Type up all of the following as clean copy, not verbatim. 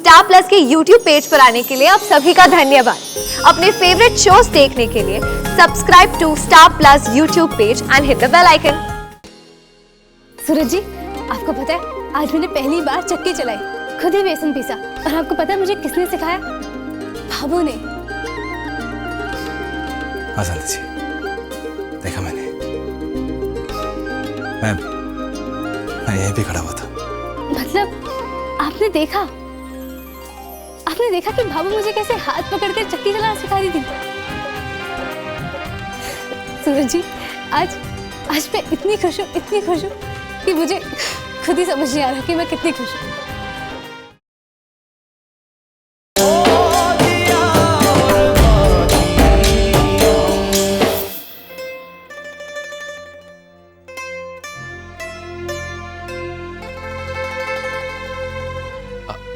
Star plus के YouTube page पर आने के लिए आप सभी का धन्यवाद। अपने फेवरेट शोज देखने के लिए subscribe to star plus YouTube page and hit the bell icon. Suraj ji, आपको पता है आज मैंने पहली बार चक्की चलाई, खुद ही बेसन पीसा। और आपको पता है मुझे किसने सिखाया? भाभू ने। हाँ संत जी, देखा मैंने, मैं यहीं पे खड़ा हुआ था। मतलब आपने देखा कि भाभू मुझे कैसे हाथ पकड़कर चक्की चलाना सिखा रही थी? सूरज जी, आज मैं इतनी खुश हूँ कि मुझे खुद ही समझ नहीं आ रहा कि मैं कितनी खुश हूँ।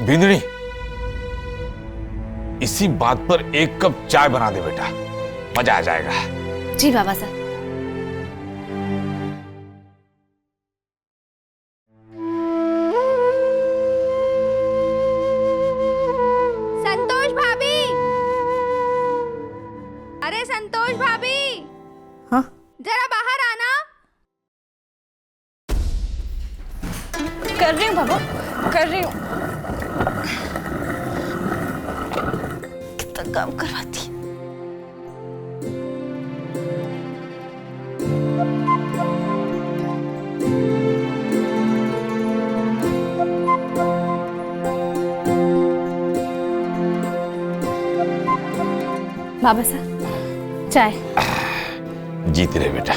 बिंदनी, इसी बात पर एक कप चाय बना दे बेटा, मजा आ जाएगा। जी बाबा साहब। संतोष भाभी, अरे संतोष भाभी, हाँ जरा बाहर आना। कर रही हूँ बाबा, कर रही हूँ। कितना काम करवाती। बाबा साहब, चाय। जीती रहे बेटा।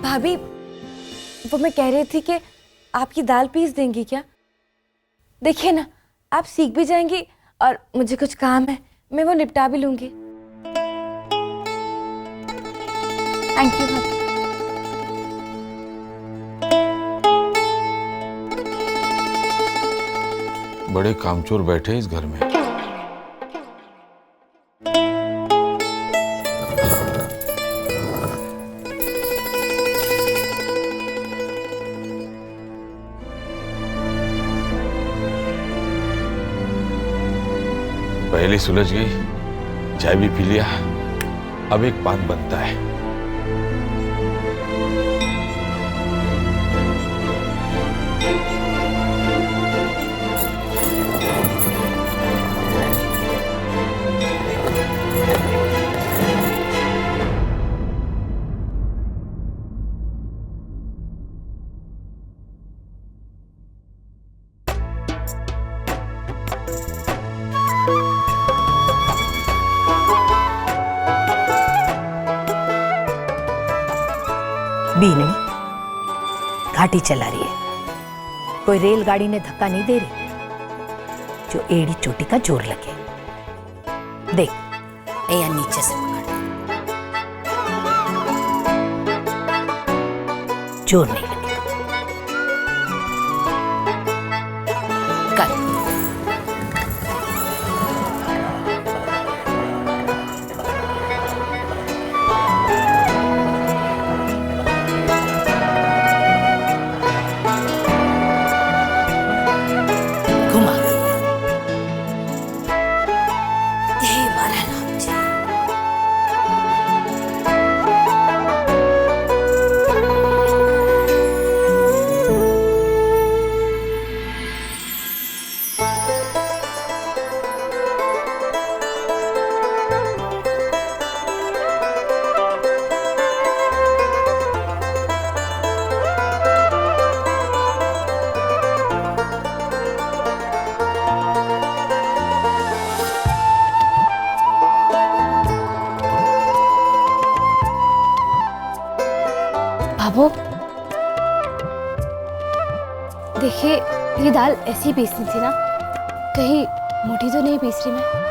भाभी, वो मैं कह रही थी कि आपकी दाल पीस देंगी क्या? देखिए ना, आप सीख भी जाएंगी और मुझे कुछ काम है, मैं वो निपटा भी लूंगी। थैंक यू भाभी। बड़े कामचोर बैठे इस घर में। पहले सुलझ गई, चाय भी पी लिया, अब एक पान बनता है। बीननी घाटी चला रही है, कोई रेलगाड़ी ने धक्का नहीं दे रही जो एड़ी चोटी का जोर लगे। देख, या नीचे से पकड़, जोर नहीं लगे। कर। बाबू, देखिए ये दाल ऐसी पीसनी थी ना, कहीं मोटी तो नहीं पीस रही मैं?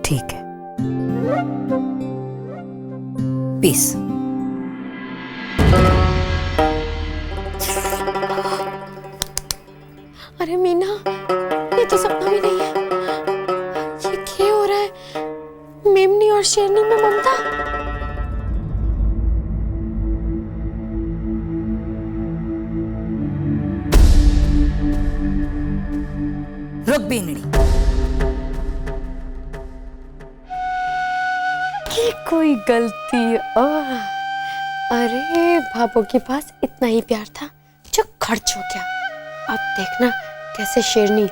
ठीक है, पीस। अरे मीना, ये तो सपना भी नहीं है। ये क्या हो रहा है? मेमनी और शेरनी में ममता। रुक बीनड़ी, की कोई गलती। अरे भाभो के पास इतना ही प्यार था जो खर्च हो गया। अब देखना कैसे शेरनी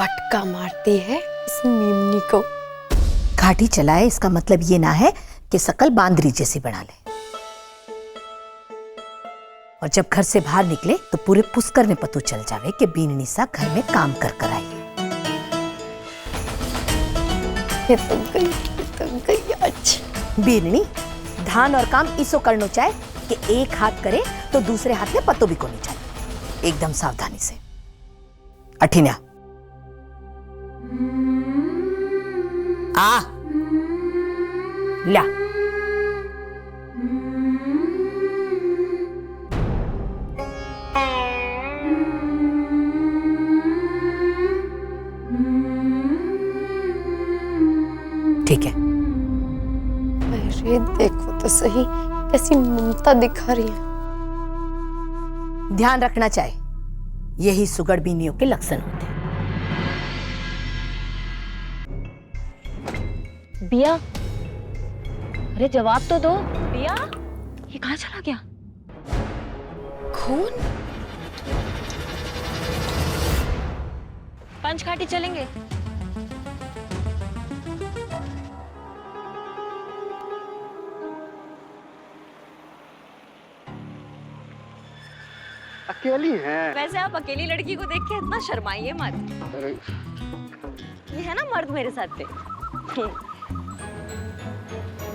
पटका मारती है इस मेमनी को। घाटी चलाए इसका मतलब ये ना है कि शकल बांदरी जैसी बना ले, और जब घर से बाहर निकले तो पूरे पुष्कर में पतो चल जावे कि बीननी सा घर में काम कर आई है। ये तो गई आज। बीननी, धान और काम इसो करनो चाहे कि एक हाथ करे तो दूसरे हाथ में पतो भी को नहीं चले। एकदम सावधानी से। अठिन्या आ ला। ठीक है। अरे देखो तो सही कैसी ममता दिखा रही है। ध्यान रखना चाहिए, यही सुगड़ बीनियों के लक्षण होते हैं। बिया, अरे जवाब तो दो। बिया, ये कहाँ चला गया? खून? पंचघाटी चलेंगे। अकेली हैं? वैसे आप अकेली लड़की को देख के इतना शर्माइए मत। ये है ना मर्द मेरे साथ थे।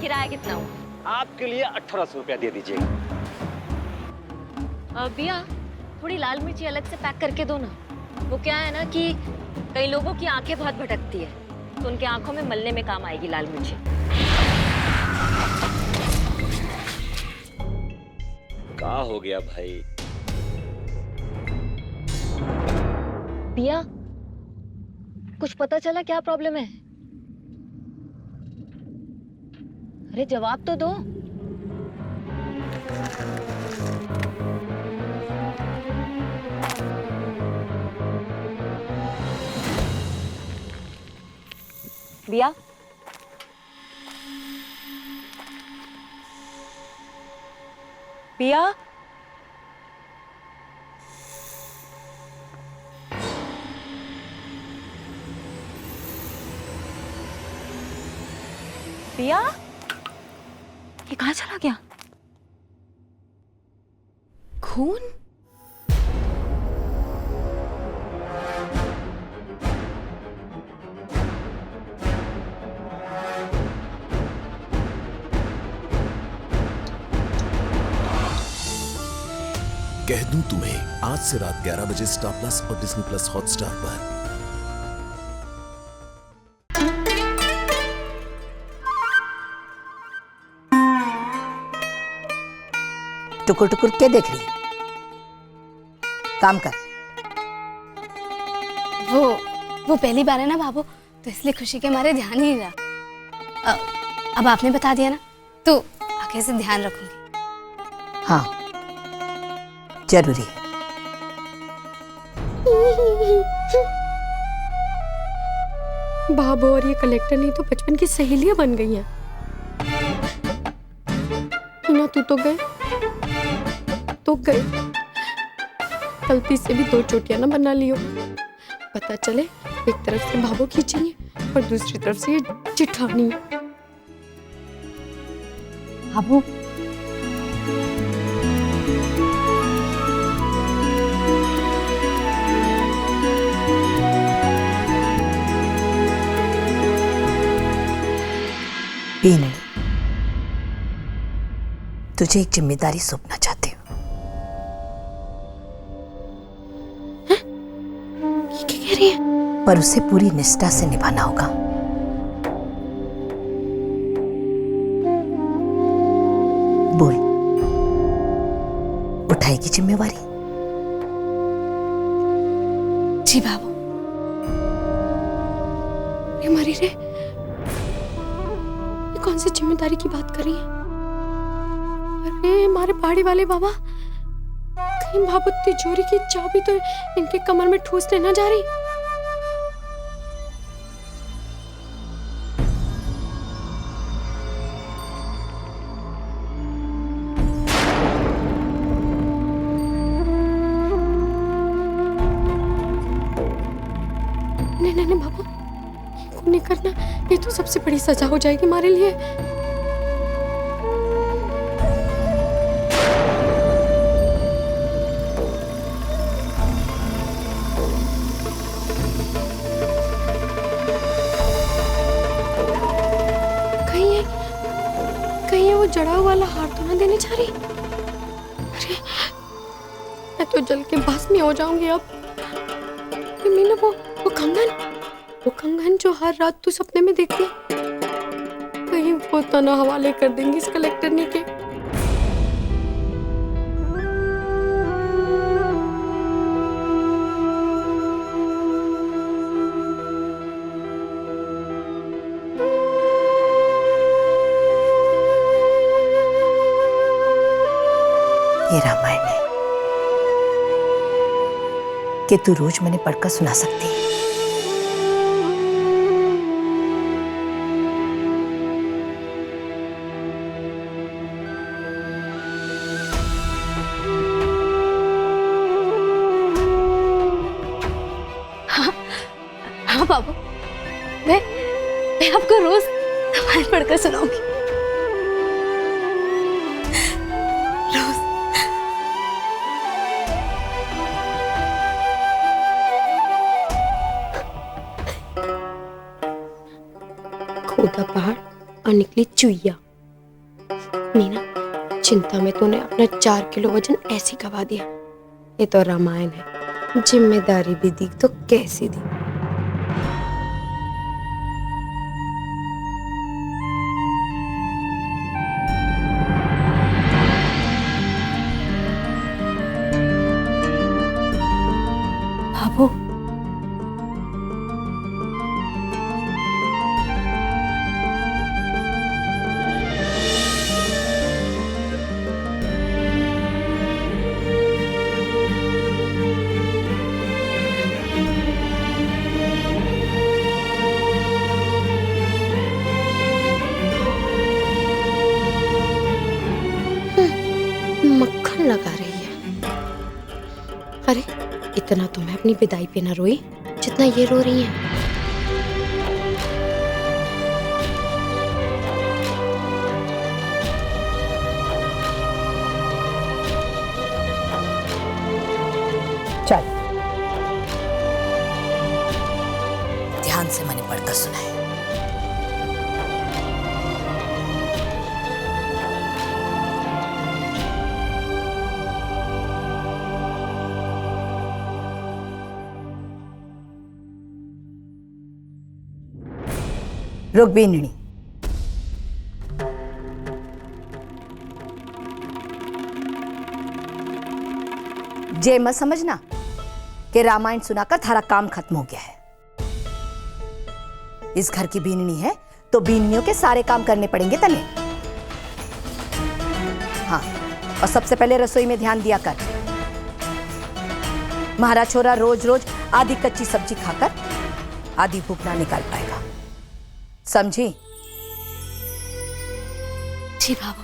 किराया कितना हुआ? आपके लिए 1800 रुपया दे दीजिएगा। बिया, थोड़ी लाल मिर्ची अलग से पैक करके दो ना। वो क्या है ना कि कई लोगों की आंखें बहुत भटकती है, तो उनके आंखों में मलने में काम आएगी लाल मिर्ची। क्या हो गया भाई? बिया, कुछ पता चला क्या प्रॉब्लम है? अरे जवाब तो दो। बिया, बिया, बिया, ये कहाँ चला गया? खून? कह दूं तुम्हें आज से रात 11 बजे स्टार प्लस और डिज्नी प्लस हॉटस्टार पर। टुकुर टुकुर क्या देख रही है? काम कर। वो पहली बार है ना बाबू, तो इसलिए खुशी के मारे ध्यान ही नहीं रहा। अब आपने बता दिया ना, तो आगे से ध्यान रखूंगी। हाँ, जरूरी है। बाबू और ये कलेक्टर नहीं तो बचपन की सहेलियां बन गई हैं। ना तू तो गए गलती से भी 2 चोटियां ना बना लियो। पता चले एक तरफ से बाबू खींचेंगे और दूसरी तरफ से ये जिठानी। बाबू, बीनड़ी, तुझे एक जिम्मेदारी सौंपना चाहती हूँ। ये क्या कह रही है? पर उसे पूरी निष्ठा से निभाना होगा। निभाएगी जिम्मेवारी। जी बाबू। ये मरी रे, ये कौन सी जिम्मेदारी की बात कर रही है? अरे हमारे पहाड़ी वाले बाबा, कहीं बाबू तिजोरी की चाबी तो इनके कमर में ठूसने न जा रही। नहीं नहीं नहीं बाबू, ये नहीं करना, ये तो सबसे बड़ी सजा हो जाएगी हमारे लिए। कहीं ये वो जड़ा हुआ वाला हार तो ना देने जा रही? अरे मैं तो जल के भस्म हो जाऊंगी अब। मीना, वो कंगन जो हर रात तू सपने में देखती है, कहीं वो तो ना हवाले कर देंगी इस कलेक्टर ने के। ये रामायण है कि तू रोज मैंने पढ़कर सुना सकती है। हाँ बाबू, मैं आपको रोज रामायण पढ़कर सुनाऊंगी। रोज। खोदा पहाड़ और निकली चुईया। मीना, चिंता में तूने अपना 4 किलो वजन ऐसी गवा दिया। ये तो रामायण है, जिम्मेदारी भी दी तो कैसी दी। बाबू, मक्खन लगा रही है। अरे इतना तो मैं अपनी विदाई पे ना रोई जितना ये रो रही है। चल, ध्यान से मैंने पढ़कर सुना है। रुक्मिणी, जे मत समझना कि रामायण सुनाकर थारा काम खत्म हो गया है। इस घर की बीननी है तो बीननियों के सारे काम करने पड़ेंगे तने। हाँ, और सबसे पहले रसोई में ध्यान दिया कर। महाराज छोरा रोज रोज आधी कच्ची सब्जी खाकर आधी भूख ना निकाल पाएगा, समझी? जी बाबू।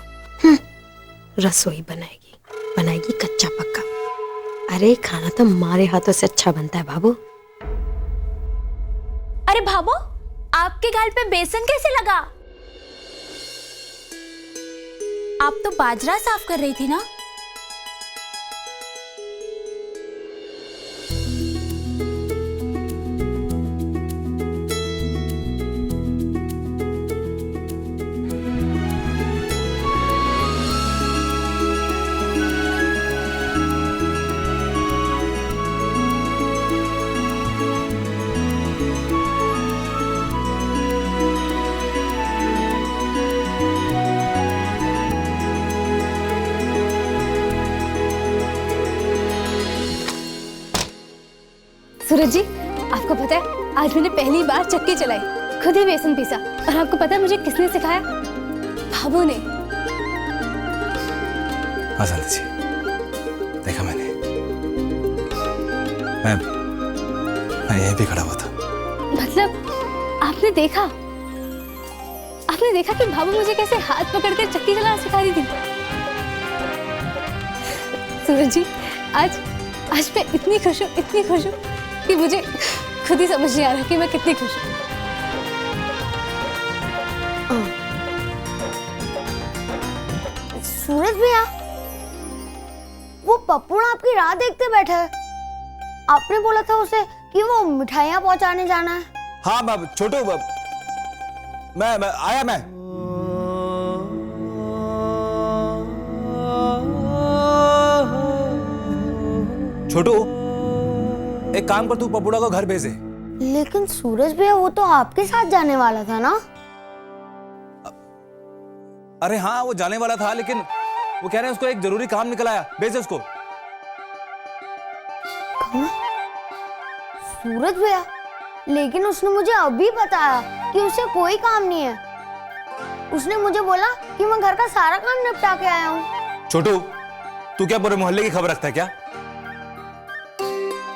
रसोई बनाएगी कच्चा पक्का। अरे खाना तो हमारे हाथों से अच्छा बनता है बाबू। अरे बाबू, आपके गाल पे बेसन कैसे लगा? आप तो बाजरा साफ कर रही थी ना? सूरज जी, आपको पता है आज मैंने पहली बार चक्की चलाई, खुद ही बेसन पीसा। और आपको पता है मुझे किसने सिखाया? भाभू ने। हाँ संदीप जी, देखा मैंने। मैं यहीं पे खड़ा हुआ था। मतलब आपने देखा? आपने देखा कि भाभू मुझे कैसे हाथ पकड़कर चक्की चलाना सिखा रही थी? सूरज जी, आज मैं इतनी खुश हूँ कि मुझे खुद ही समझ नहीं आ रहा कि मैं कितनी खुश हूँ। सूरज भैया, वो पप्पू ना आपकी राह देखते बैठा है। आपने बोला था उसे कि वो मिठाइयाँ पहुंचाने जाना है। हाँ बाब, छोटू बाब, मैं आया। मैं छोटू, एक काम कर, तू पपुड़ा को घर भेजे। लेकिन सूरज भैया, वो तो आपके साथ जाने वाला था ना? अरे हाँ, वो जाने वाला था, लेकिन वो कह रहे हैं उसको एक जरूरी काम निकल आया, भेजे उसको। सूरज भैया, लेकिन उसने मुझे अभी बताया कि उसे कोई काम नहीं है। उसने मुझे बोला कि मैं घर का सारा काम निपटा के आया हूँ। छोटू, तू क्या पूरे मोहल्ले की खबर रखता है क्या?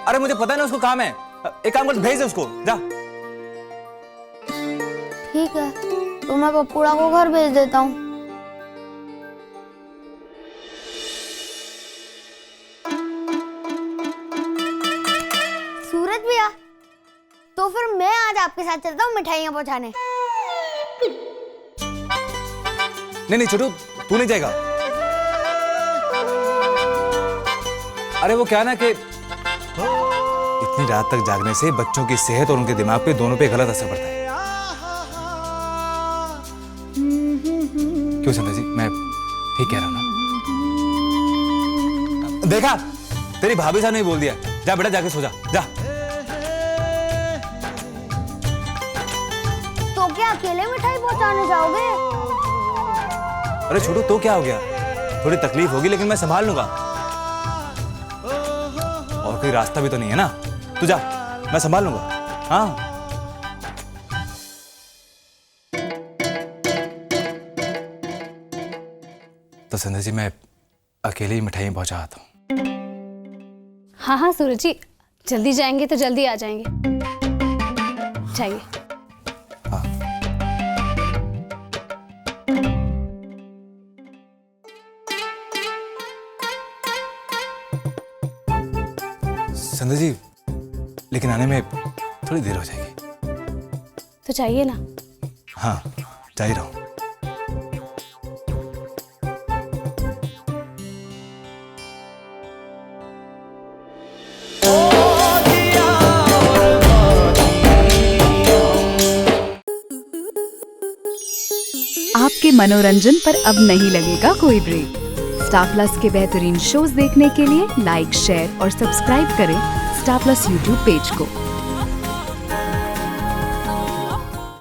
अरे मुझे पता है ना उसको काम है। एक काम कर, भेज दे उसको, जा। ठीक है, तो मैं पप्पूड़ा को घर भेज देता हूँ। सूरज भैया, तो फिर मैं आज आपके साथ चलता हूँ मिठाइयाँ पहुँचाने। नहीं छोटू, तू नहीं जाएगा। अरे वो क्या ना कि इतनी रात तक जागने से बच्चों की सेहत और उनके दिमाग पे दोनों पे गलत असर पड़ता है। क्यों संजय जी, मैं ठीक कह रहा हूं ना? देखा, तेरी भाभी साहब ने बोल दिया। जा बेटा, जाके सो जा, जा। तो क्या अकेले मिठाई पहुंचाने जाओगे? अरे छोटू, तो क्या हो गया? थोड़ी तकलीफ होगी, लेकिन मैं संभाल लूंगा। और कोई रास्ता भी तो नहीं है ना। तू जा, मैं संभाल लूंगा। हाँ, तो संजय जी, मैं अकेले ही मिठाई पहुंचा आता हूँ। हाँ सूरज जी, जल्दी जाएंगे तो जल्दी आ जाएंगे। जाइए। हाँ। संजय जी, लेकिन आने में थोड़ी देर हो जाएगी। तो चाहिए ना? हाँ, जा ही रहा हूं। आपके मनोरंजन पर अब नहीं लगेगा कोई ब्रेक। स्टार प्लस के बेहतरीन शोज देखने के लिए लाइक, शेयर और सब्सक्राइब करें स्टार प्लस यूट्यूब पेज को।